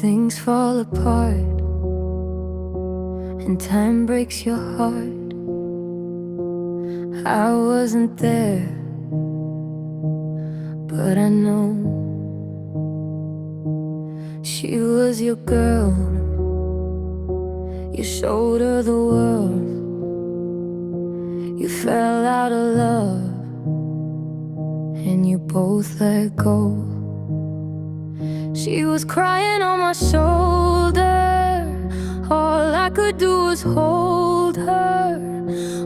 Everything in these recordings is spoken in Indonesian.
things fall apart and time breaks your heart. I wasn't there, but I know she was your girl. You showed her the world. You fell out of love and you both let go. She was crying on my shoulder. All I could do was hold her.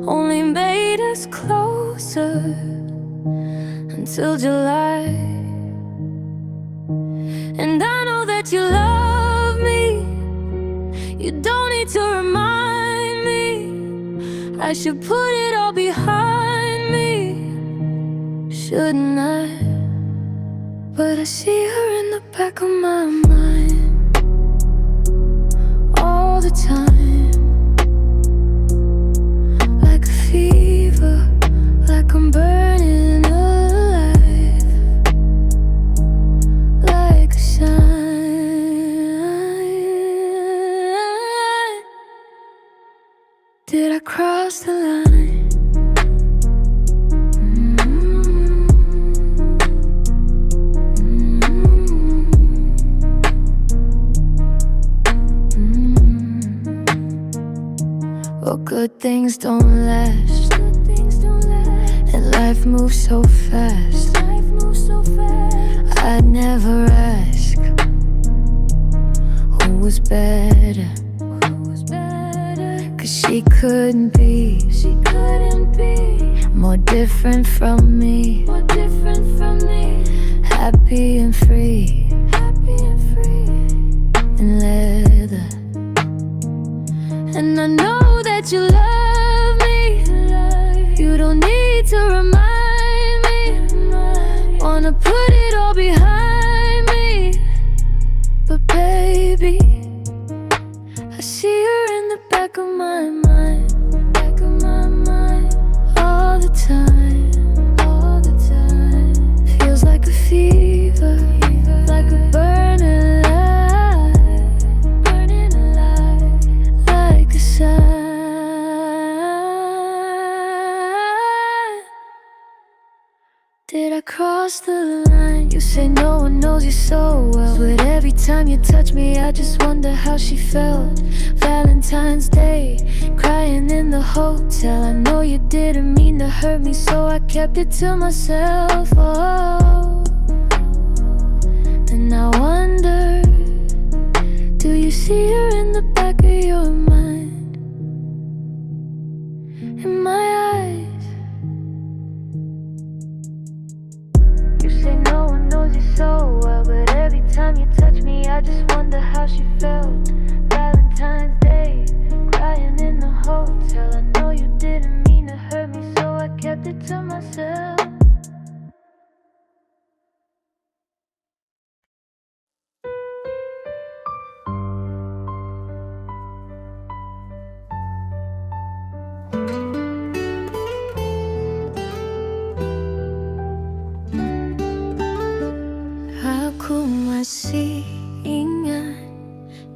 Only made us closer until July. And I know that you love me. You don't need to remind me. I should put it all behind me, shouldn't I? But I see her in the back of my mind all the time, like a fever, like I'm burning alive, like a sign. Did I cross the line? Well, good things don't last, and life moves so fast. I'd never ask who was better, 'cause she couldn't be more different from me, happy and free, in leather. And I know that you love me. You don't need to remind me. Wanna put it all behind me, but baby, I see her in the back of my mind, all the time, Feels like a fever, like a burning light, like a sign. Did I cross the line? You say no one knows you so well, but every time you touch me I just wonder how she felt. Valentine's Day, crying in the hotel. I know you didn't mean to hurt me, so I kept it to myself. Oh, and I wonder, do you see her in the back of your mind, in my eyes? You say no one knows you so well, but every time you touch me I just wonder how she felt. Valentine's Day, crying in the hotel. I know you didn't mean to hurt me, so I kept it to myself. Aku masih ingat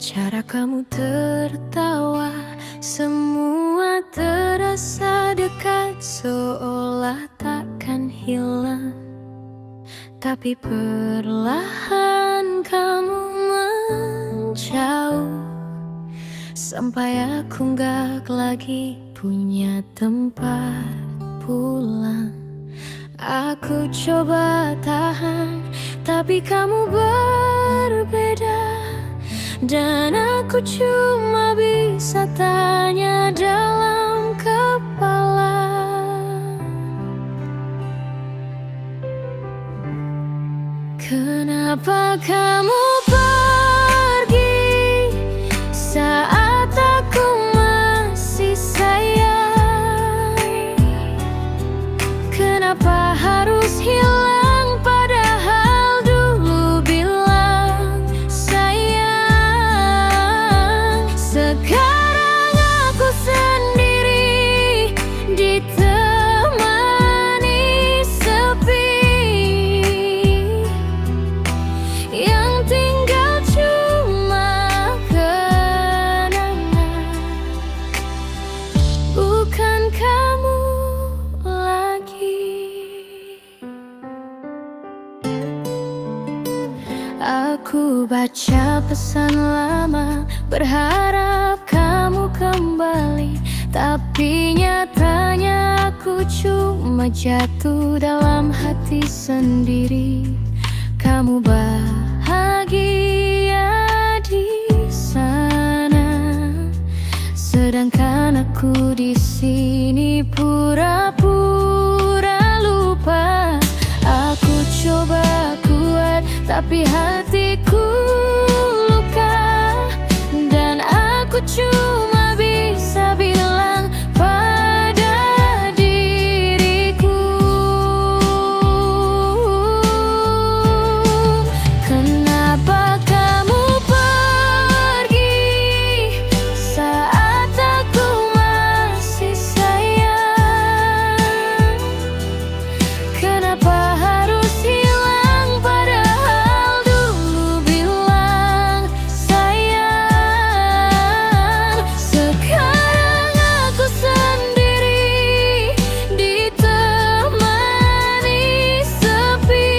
cara kamu tertawa. Semua terasa dekat, seolah takkan hilang. Tapi perlahan kamu menjauh, sampai aku gak lagi punya tempat pulang. Aku coba tahan, tapi kamu berbeda, dan aku cuma bisa tanya dalam kepala. Kenapa kamu pergi saat aku masih sayang? Kenapa harus hilang padahal dulu bilang sayang? Sekarang aku sendiri ditemani sepi yang pesan lama, berharap kamu kembali. Tapi nyatanya aku cuma jatuh dalam hati sendiri. Kamu bahagia di sana, sedangkan aku di sini pura-pura lupa. Aku coba kuat, tapi hatiku luka. Dan aku cuma bisa bilang pada diriku, kenapa kamu pergi saat aku masih sayang? Kenapa harus hilang padahal dulu bilang sayang? Sekarang aku sendiri ditemani sepi,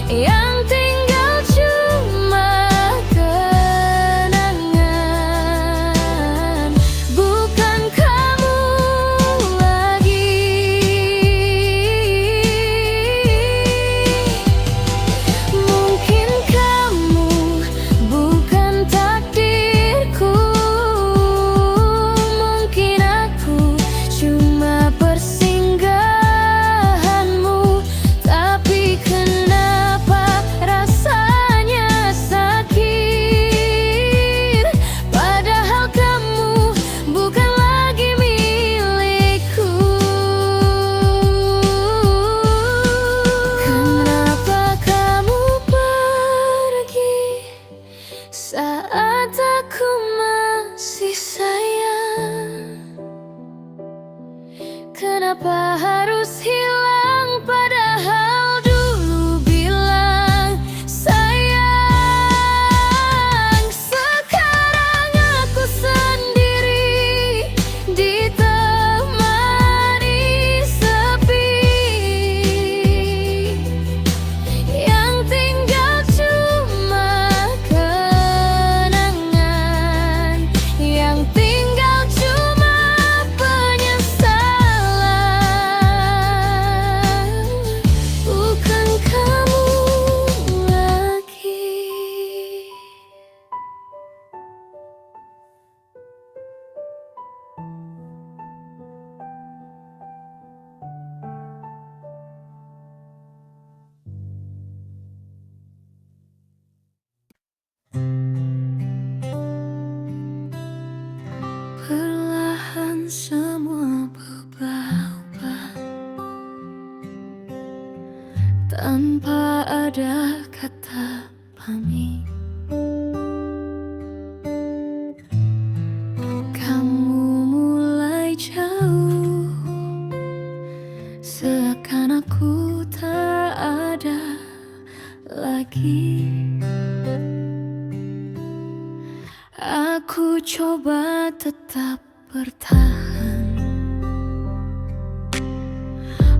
yang tinggal cuma kenangan, bukan kamu lagi. Mungkin kamu bukan takdirku, mungkin aku cuma persinggahanmu. Tapi kenapa rasanya sakit, padahal kamu bukan lagi milikku. Kenapa kamu pergi saat aku masih sayang? Kenapa harus hilang padahal dulu bilang sayang? Sekarang aku sendiri ditemani sepi, yang tinggal cuma kenangan, yang tinggal cuma penyesalan, bukan kamu lagi. Perlahan semua berubah tanpa ada kata pamit. Kamu mulai jauh, seakan aku tak ada lagi. Aku coba tetap bertahan,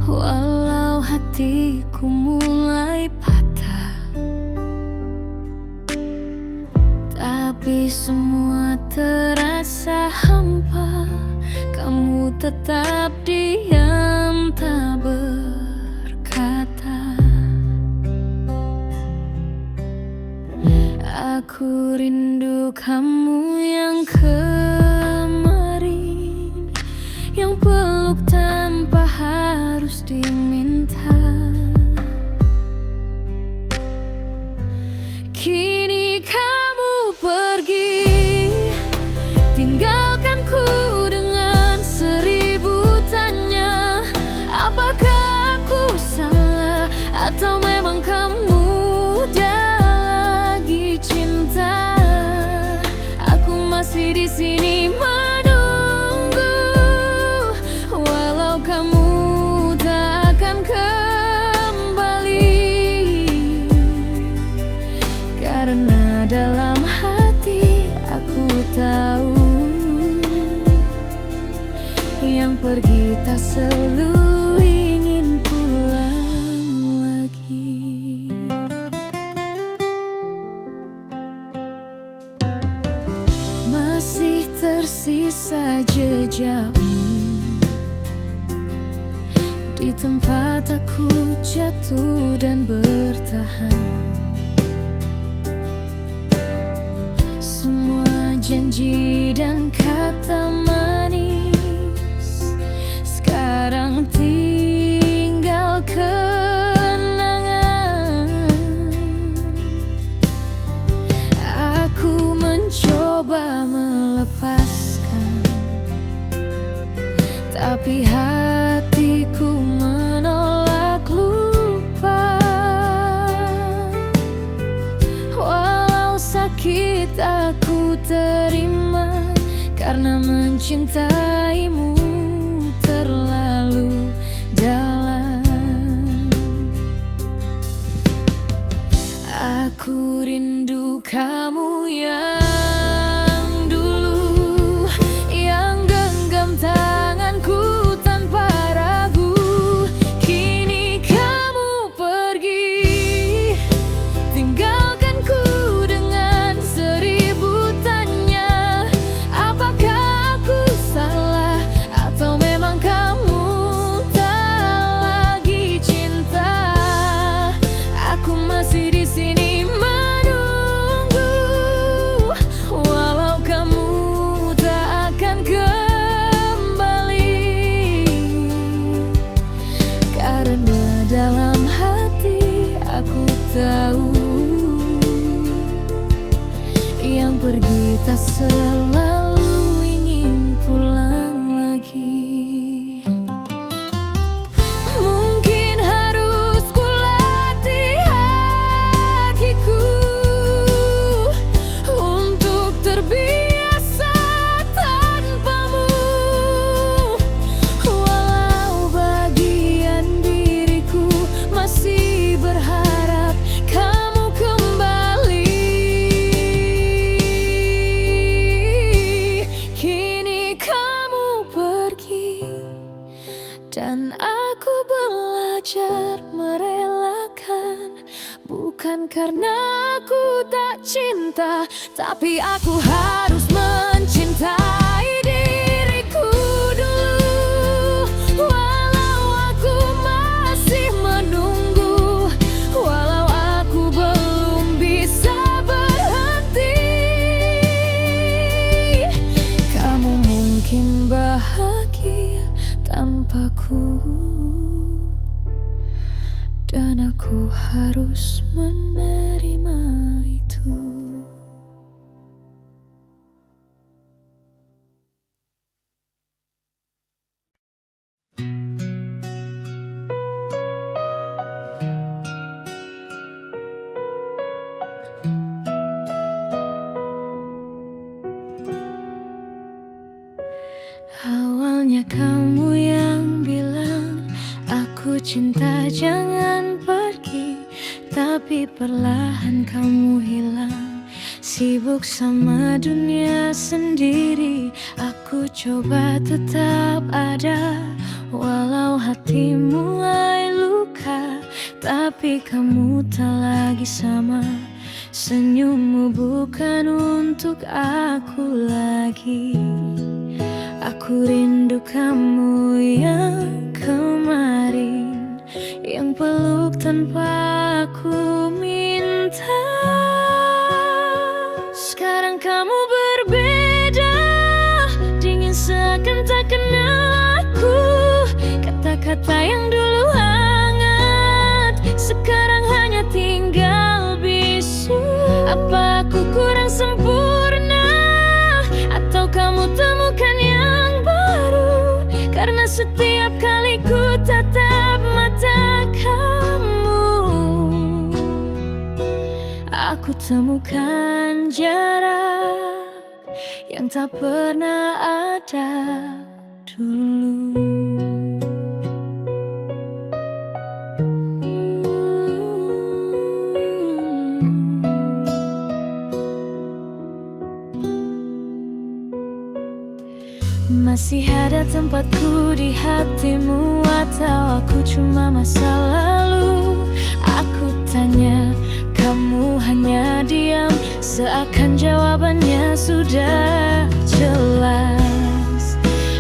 walau hatiku mulai patah. Tapi semua terasa hampa, kamu tetap diam tak berkata. Aku rindu kamu yang kemarin, yang peluk tanpa harus diminta. Kini kamu pergi, tinggalkanku dengan 1000 tanya. Apakah aku salah atau memang kamu udah lagi cinta? Aku masih di sini menunggu, walau kamu tak akan kembali. Karena dalam hati aku tahu, yang pergi tak selalu ingin pulang lagi. masih tersisa jejakmu di tempat aku jatuh dan bertahan. Semua janji dan kata manis sekarang tinggal kenangan. Aku mencoba melepaskan, tapi hatiku menolak lupa. Walau sakit aku terima, karena mencintaimu terlalu dalam. Aku rindu kamu yang dulu, yang genggam tanganku tanpa ragu. Kini kamu pergi, tinggalkanku dengan seribu tanya. Apakah aku salah atau memang kamu tak lagi cinta? Aku masih di sini menunggu, walau kamu tak akan kembali. Karena dalam hati aku tahu, yang pergi tak selalu ingin pulang lagi. Mungkin harus kulatih hatiku untuk terbiasa tanpamu. Walau bagian diriku masih berharap kamu kembali. Kini kamu pergi, dan aku belajar merelakan. Bukan karena aku tak cinta, tapi aku harus mencintai diriku dulu. Walau aku masih menunggu, walau aku belum bisa berhenti. Kamu mungkin bahagia tanpaku, dan aku harus menerima itu. Awalnya kamu yang bilang aku cinta jangan pergi, tapi perlahan kamu hilang, sibuk sama dunia sendiri. Aku coba tetap ada, walau hati mulai luka, tapi kamu tak lagi sama. Senyummu bukan untuk aku lagi. Aku rindu kamu yang kemarin, yang peluk tanpa aku minta. Sekarang kamu berbeda, dingin seakan tak kenal aku. Kata-kata yang dulu hangat, sekarang hanya tinggal bisu. Apa aku kurang sempurna, atau kamu temukan yang baru? Karena setiap kali ku tatap mata kamu, aku temukan jarak yang tak pernah ada dulu. Masih ada tempatku di hatimu, atau aku cuma masa lalu? Aku tanya, kamu hanya diam, seakan jawabannya sudah jelas.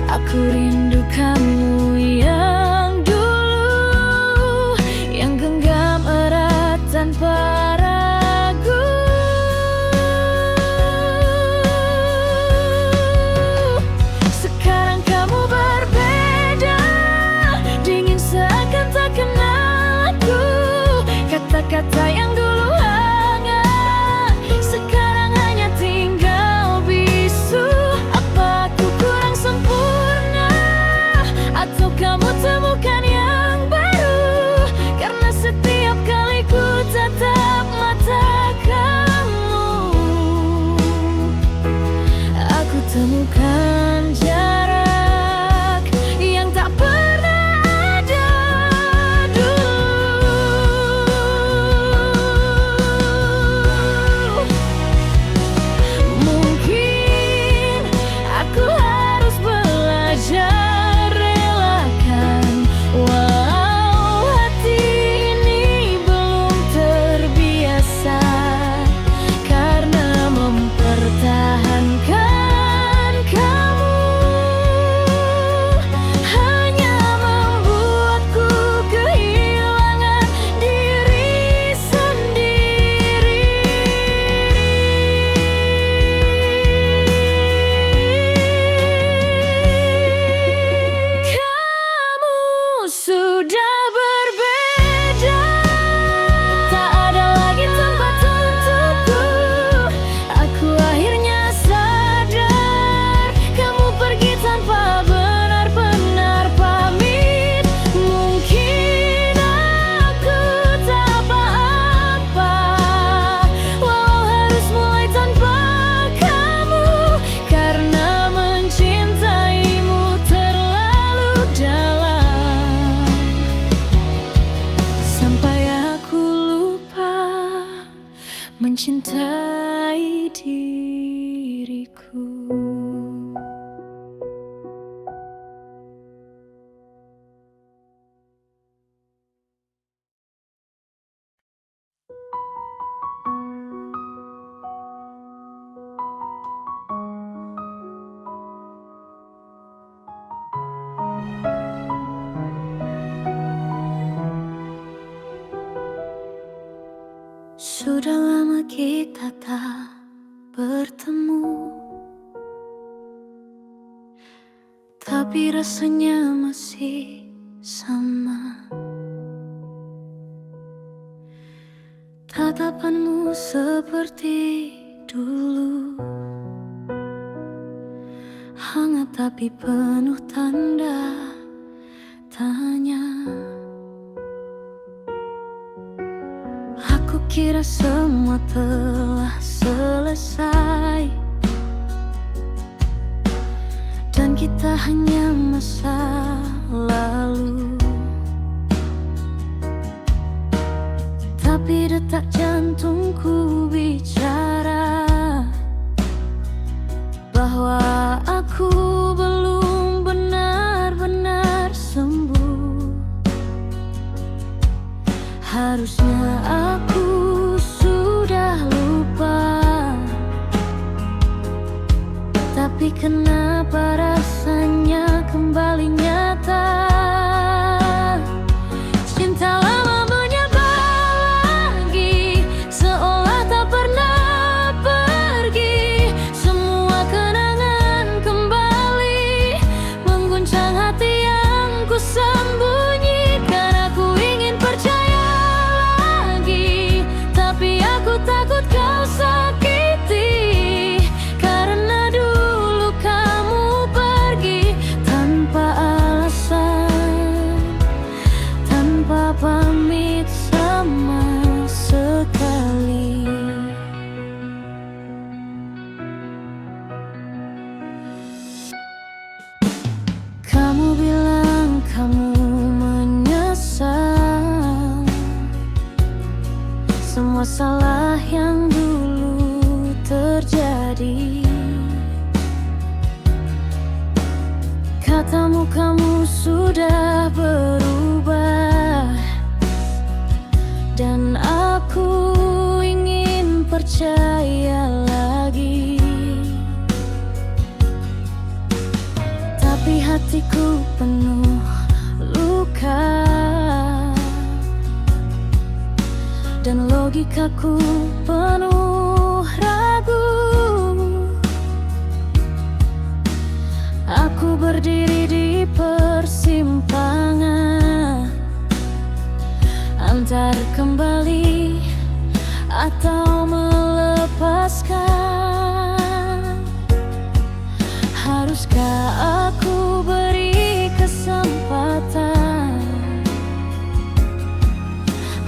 Aku rindu kamu yang dulu, yang genggam erat tanpa ragu. Sekarang kamu berbeda, dingin seakan tak kenal aku. Kata-kata yang dulu hangat, sekarang hanya tinggal bisu. Apa aku kurang sempurna, atau kamu temukan yang baru? Karena setiap kali ku tatap mata kamu, aku temukan jarak yang tak pernah ada dulu. Mungkin aku harus belajar relakan, walau hati ini belum terbiasa. Karena mempertahankan kamu hanya membuatku kehilangan diri sendiri. Kamu sudah berbeda, tak ada lagi tempat untukku. Aku akhirnya sadar, kamu pergi tanpa benar-benar pamit. Mungkin aku tak apa-apa, walau harus mulai tanpa kamu. Karena mencintaimu terlalu dalam, sampai aku lupa mencintai diriku. Sudah lama kita tak bertemu, tapi rasanya masih sama. Tatapanmu seperti dulu, hangat tapi penuh tanda tanya. Aku kira semua telah selesai, dan kita hanya masa lalu. Tapi detak jantungku bicara bahwa aku belum benar-benar sembuh. Harusnya aku sudah lupa hatiku penuh luka dan logikaku penuh ragu. Aku berdiri di persimpangan antar kembali atau melepaskan. Haruskah aku beri kesempatan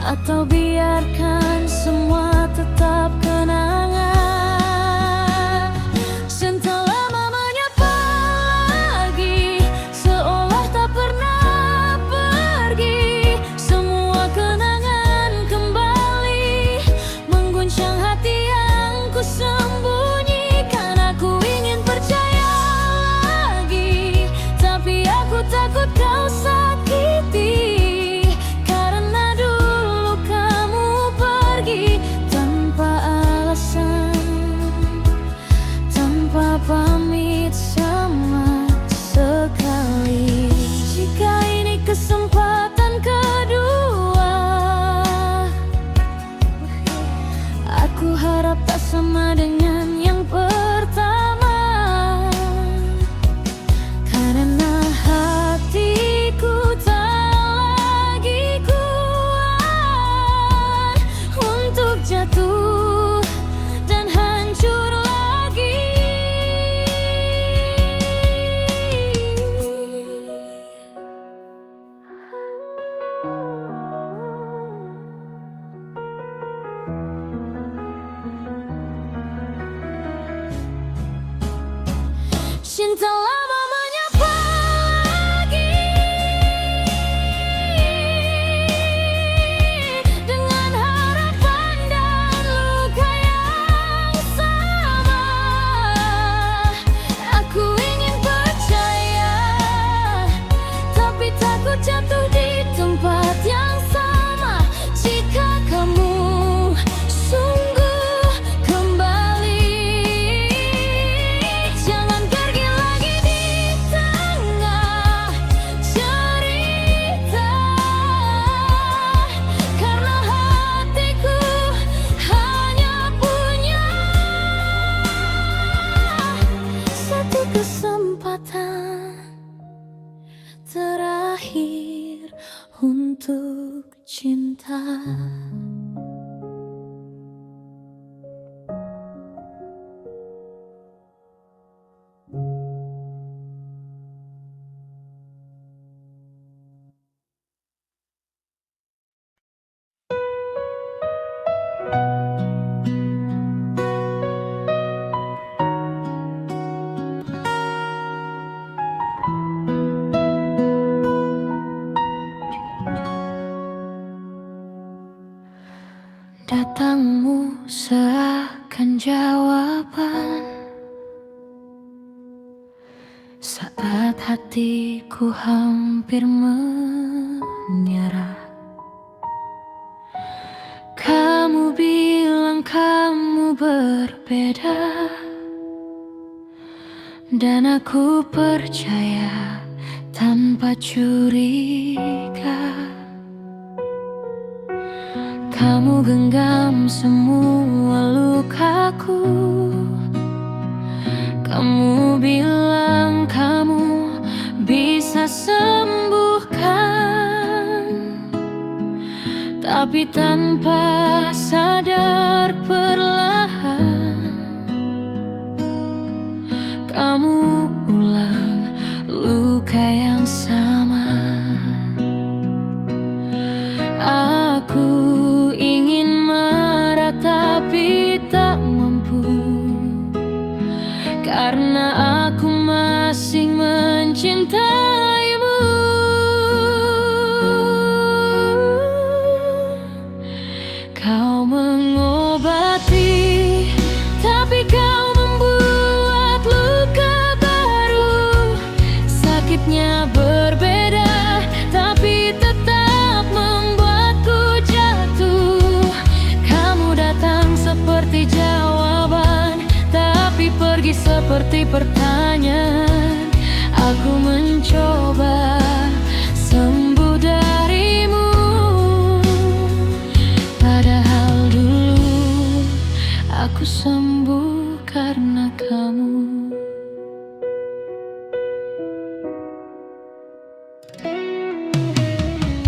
atau biarkan semua tetap kenangan? Cinta lama menyapa lagi, seolah tak pernah pergi. Semua kenangan kembali mengguncang hati yang ku sembunyikan. Aku ingin percaya lagi, tapi aku takut kau sakiti, karena dulu kamu pergi tanpa alasan, tanpa pamit sama sekali. Jika ini kesempatan kedua, aku harap tak sama dengan yang pertama, karena hatiku tak lagi kuat untuk jatuh dan hancur lagi. Cinta lama menyapa lagi dengan harapan dan luka yang sama. Aku ingin percaya, tapi takut jatuh di tempat yang sama. Jika kamu sungguh kembali, jangan pergi lagi di tengah cerita, karena hatiku hanya punya satu kesempatan terakhir untuk cinta. Datangmu seakan jawaban saat hatiku hampir menyerah. Kamu bilang kamu berbeda, dan aku percaya tanpa curiga. Kamu genggam semua lukaku. Kamu bilang kamu bisa sembuhkan, tapi tanpa sadar perlahan kamu ulang luka yang sama. Aku ingin marah tapi tak mampu, karena aku masih mencintaimu. Kau mengobati, tapi kau membuat luka baru. Sakitnya berbeda, tapi tetap membuatku jatuh. Kamu datang seperti jawaban, tapi pergi seperti pertanyaan. Aku mencoba sembuh darimu, padahal dulu aku sembuh karena kamu.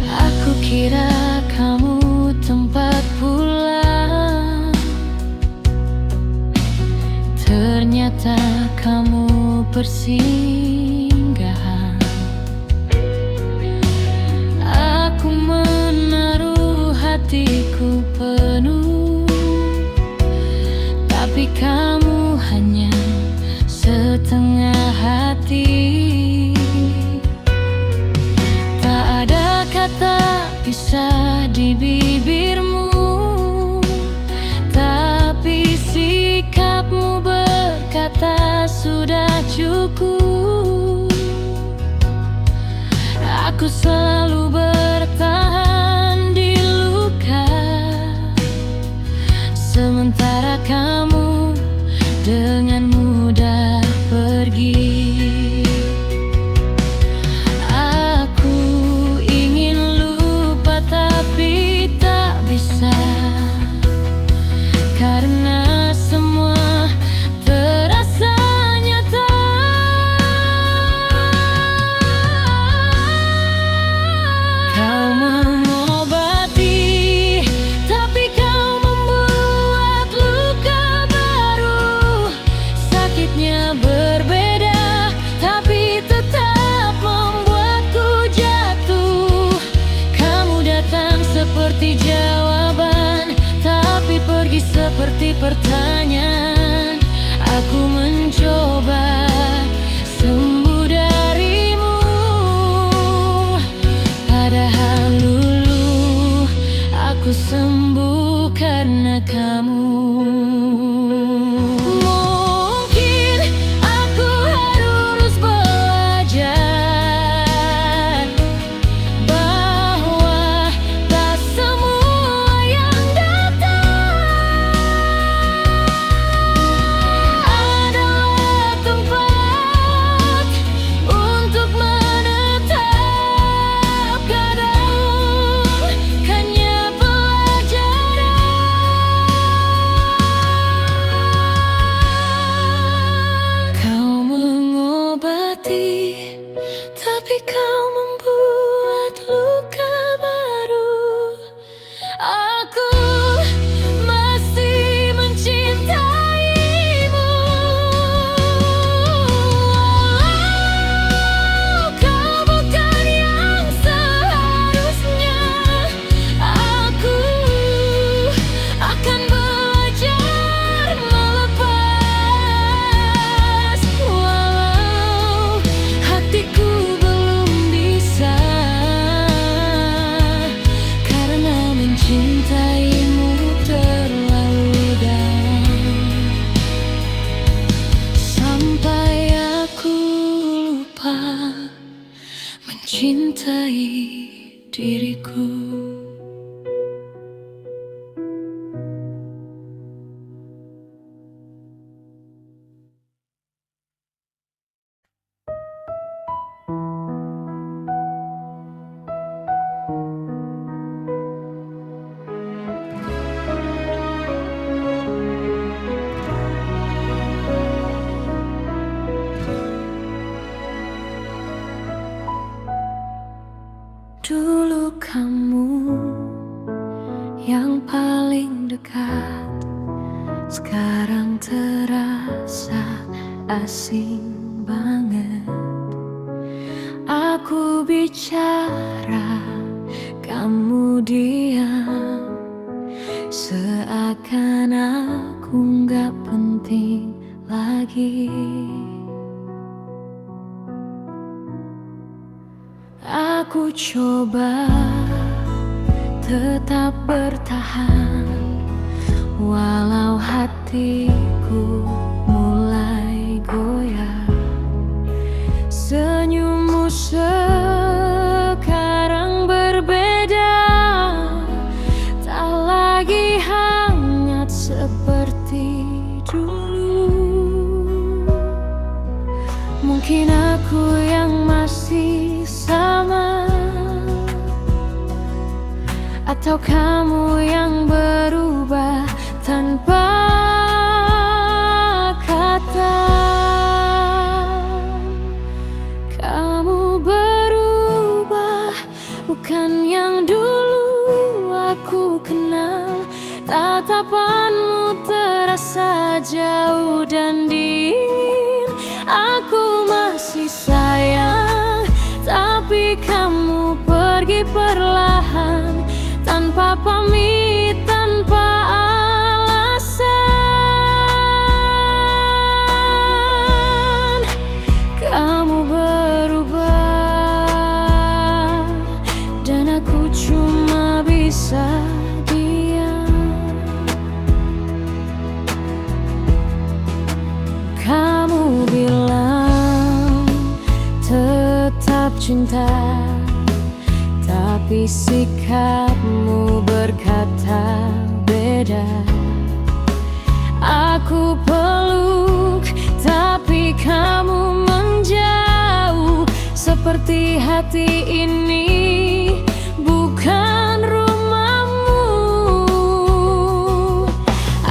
Aku kira kamu tempat pulang, ternyata kamu persinggahan. Aku menaruh hatiku penuh, tapi kamu hanya setengah hati. Tak ada kata bisa di bibirmu, tapi sikapmu berkata sudah cukup. Aku selalu bertahan di luka, sementara kamu dengan mudah pergi. Aku ingin lupa tapi tak bisa, karena semua terasa nyata. Kau mengobati, tapi kau membuat luka baru. Sakitnya berbeda, tapi tetap membuatku jatuh. Kamu datang seperti jawaban, tapi pergi seperti pertanyaan. Aku mencoba sembuh darimu, padahal dulu aku sembuh karena kamu. Mungkin aku harus belajar bahwa tak semua yang datang adalah tempat untuk menetap. Kadang hanya pelajaran. Kau mengobati, tapi kau membuat luka baru. Aku masih mencintaimu, walau kau bukan yang seharusnya. Aku akan belajar melepas, walau hatiku belum bisa, karena mencintaimu terlalu dalam, sampai aku lupa mencintai diriku. Dulu kamu yang paling dekat, sekarang terasa asing banget. Aku bicara, kamu diam, seakan aku gak penting lagi. Aku coba tetap bertahan, walau hatiku mulai goyah. Senyummu sekarang berbeda, tak lagi hangat seperti dulu. Mungkin aku yang masih sama, atau kamu yang berubah tanpa kata. Kamu berubah, bukan yang dulu aku kenal. Tatapanmu terasa jauh dan dingin. Aku masih sayang, tapi kamu pergi perlahan, tanpa pamit, tanpa alasan. Kamu berubah, dan aku cuma bisa diam. Kamu bilang tetap cinta, tapi sikapmu berkata beda. Aku peluk, tapi kamu menjauh. Seperti hati ini bukan rumahmu.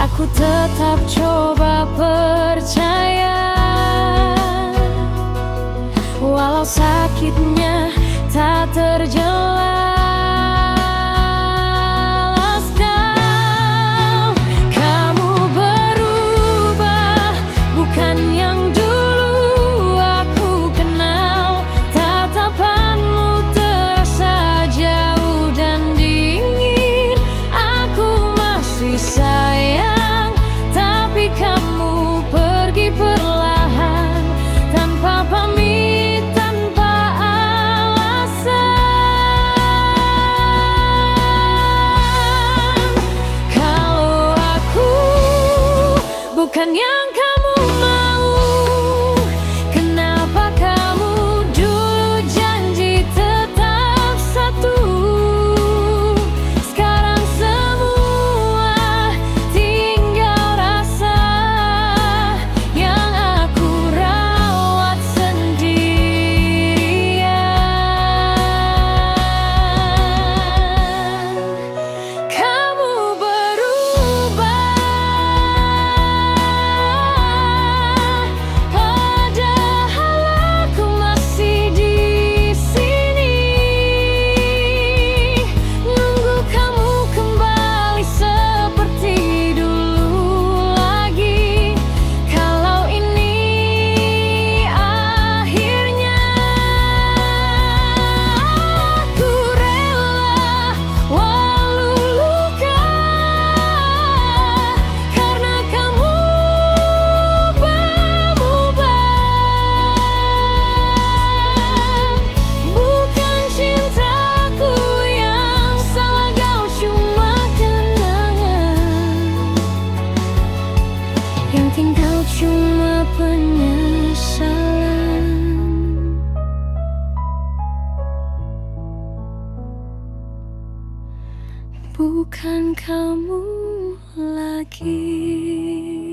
Aku tetap coba percaya, walau sakitnya tak terjelaskan. Kamu berubah, bukan yang dulu aku kenal. Tatapanmu terasa jauh dan dingin. Aku masih sayang, tapi kamu pergi perlahan, tanpa pamit, tanpa alasan. Kalau aku bukan yang kamu mau, kenapa kamu dulu janji tetap satu? Sekarang semua tinggal rasa yang aku rawat sendirian. Kamu berubah, padahal aku masih di sini, nunggu kamu kembali seperti dulu lagi. Kalau ini akhirnya, aku rela walau luka, karena kamu berubah. Bukan cintaku yang salah, kau cuma kenangan. Yang tinggal cuma penyesalan. Bukan kamu lagi.